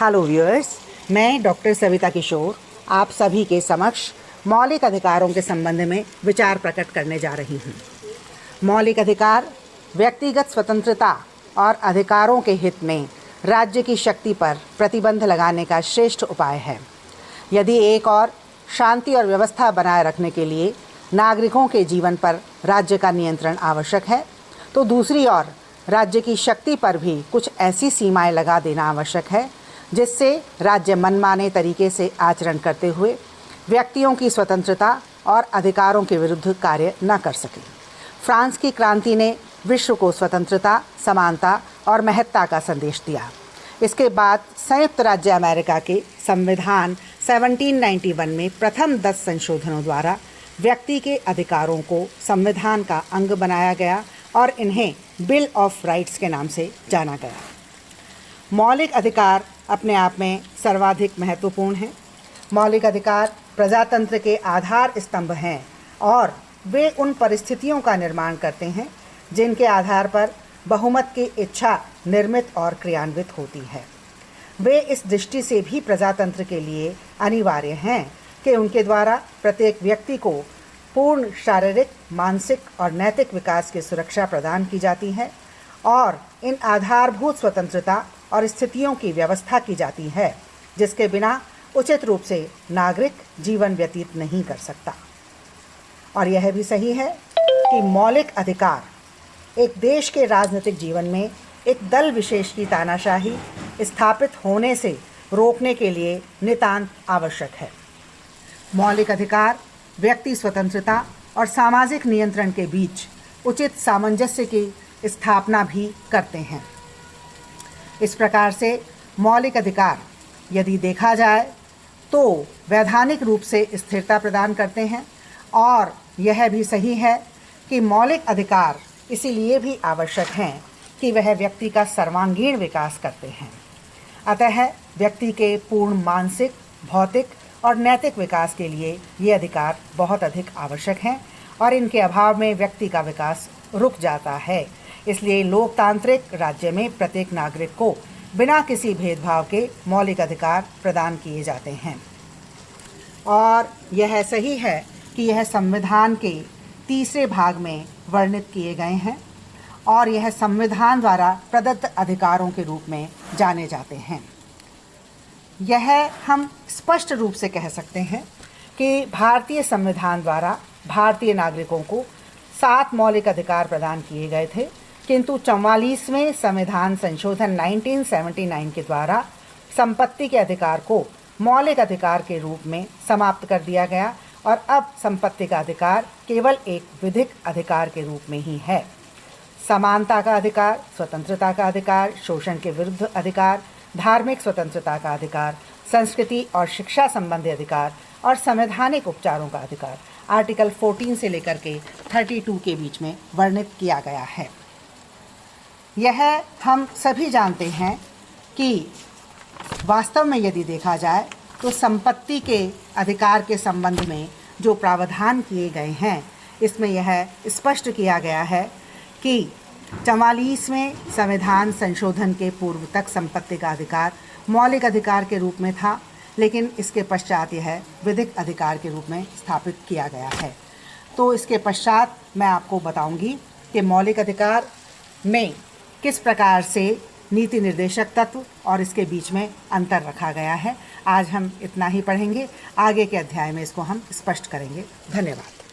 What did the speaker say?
Hello viewers, मैं doctor Savita किशोर आप सभी के समक्ष मौलिक अधिकारों के संबंध में विचार प्रकट करने जा रही हूँ। मौलिक अधिकार व्यक्तिगत स्वतंत्रता और अधिकारों के हित में राज्य की शक्ति पर प्रतिबंध लगाने का श्रेष्ठ उपाय है। यदि एक और शांति और व्यवस्था बनाए रखने के लिए नागरिकों के जीवन पर राज्य का नियंत्रण आवश्यक है, तो दूसरी ओर राज्य की शक्ति पर भी कुछ ऐसी सीमाएं लगा देना आवश्यक है जिससे राज्य मनमाने तरीके से आचरण करते हुए व्यक्तियों की स्वतंत्रता और अधिकारों के विरुद्ध कार्य न कर सके। फ्रांस की क्रांति ने विश्व को स्वतंत्रता, समानता और महत्ता का संदेश दिया। इसके बाद संयुक्त राज्य अमेरिका के संविधान 1791 में प्रथम 10 संशोधनों द्वारा व्यक्ति के अधिकारों को संविधान का अंग बनाया गया और इन्हें बिल ऑफ राइट्स के नाम से जाना गया। मौलिक अधिकार अपने आप में सर्वाधिक महत्वपूर्ण हैं। मौलिक अधिकार प्रजातंत्र के आधार स्तंभ हैं और वे उन परिस्थितियों का निर्माण करते हैं जिनके आधार पर बहुमत की इच्छा निर्मित और क्रियान्वित होती है। वे इस दृष्टि से भी प्रजातंत्र के लिए अनिवार्य हैं कि उनके द्वारा प्रत्येक व्यक्ति को पूर्ण शारीरिक, मानसिक और नैतिक विकास की सुरक्षा प्रदान की जाती है और इन आधारभूत स्वतंत्रता और स्थितियों की व्यवस्था की जाती है जिसके बिना उचित रूप से नागरिक जीवन व्यतीत नहीं कर सकता। और यह भी सही है कि मौलिक अधिकार एक देश के राजनीतिक जीवन में एक दल विशेष की तानाशाही स्थापित होने से रोकने के लिए नितांत आवश्यक है। मौलिक अधिकार व्यक्ति स्वतंत्रता और सामाजिक नियंत्रण के बीच उचित सामंजस्य की स्थापना भी करते हैं। इस प्रकार से मौलिक अधिकार यदि देखा जाए तो वैधानिक रूप से स्थिरता प्रदान करते हैं और यह भी सही है कि मौलिक अधिकार इसीलिए भी आवश्यक हैं कि वह व्यक्ति का सर्वांगीण विकास करते हैं। अतः व्यक्ति के पूर्ण मानसिक, भौतिक और नैतिक विकास के लिए ये अधिकार बहुत अधिक आवश्यक हैं और इनके अभाव में व्यक्ति का विकास रुक जाता है। इसलिए लोकतांत्रिक राज्य में प्रत्येक नागरिक को बिना किसी भेदभाव के मौलिक अधिकार प्रदान किए जाते हैं। और यह सही है कि यह संविधान के तीसरे भाग में वर्णित किए गए हैं और यह संविधान द्वारा प्रदत्त अधिकारों के रूप में जाने जाते हैं। यह हम स्पष्ट रूप से कह सकते हैं कि भारतीय संविधान द्वारा भारतीय नागरिकों को 7 मौलिक अधिकार प्रदान किए गए थे, किंतु 44वें संविधान संशोधन 1979 के द्वारा संपत्ति के अधिकार को मौलिक अधिकार के रूप में समाप्त कर दिया गया और अब संपत्ति का अधिकार केवल एक विधिक अधिकार के रूप में ही है। समानता का अधिकार, स्वतंत्रता का अधिकार, शोषण के विरुद्ध अधिकार, धार्मिक स्वतंत्रता का अधिकार, संस्कृति और शिक्षा संबंधी अधिकार और संवैधानिक उपचारों का अधिकार आर्टिकल 14 से लेकर के 32 के बीच में वर्णित किया गया है। यह हम सभी जानते हैं कि वास्तव में यदि देखा जाए तो संपत्ति के अधिकार के संबंध में जो प्रावधान किए गए हैं इसमें यह स्पष्ट किया गया है कि 44वें संविधान संशोधन के पूर्व तक संपत्ति का अधिकार मौलिक अधिकार के रूप में था, लेकिन इसके पश्चात यह विधिक अधिकार के रूप में स्थापित किया गया है। तो इसके पश्चात मैं आपको बताऊंगी कि मौलिक अधिकार में किस प्रकार से नीति निर्देशक तत्व और इसके बीच में अंतर रखा गया है। आज हम इतना ही पढ़ेंगे, आगे के अध्याय में इसको हम स्पष्ट करेंगे। धन्यवाद।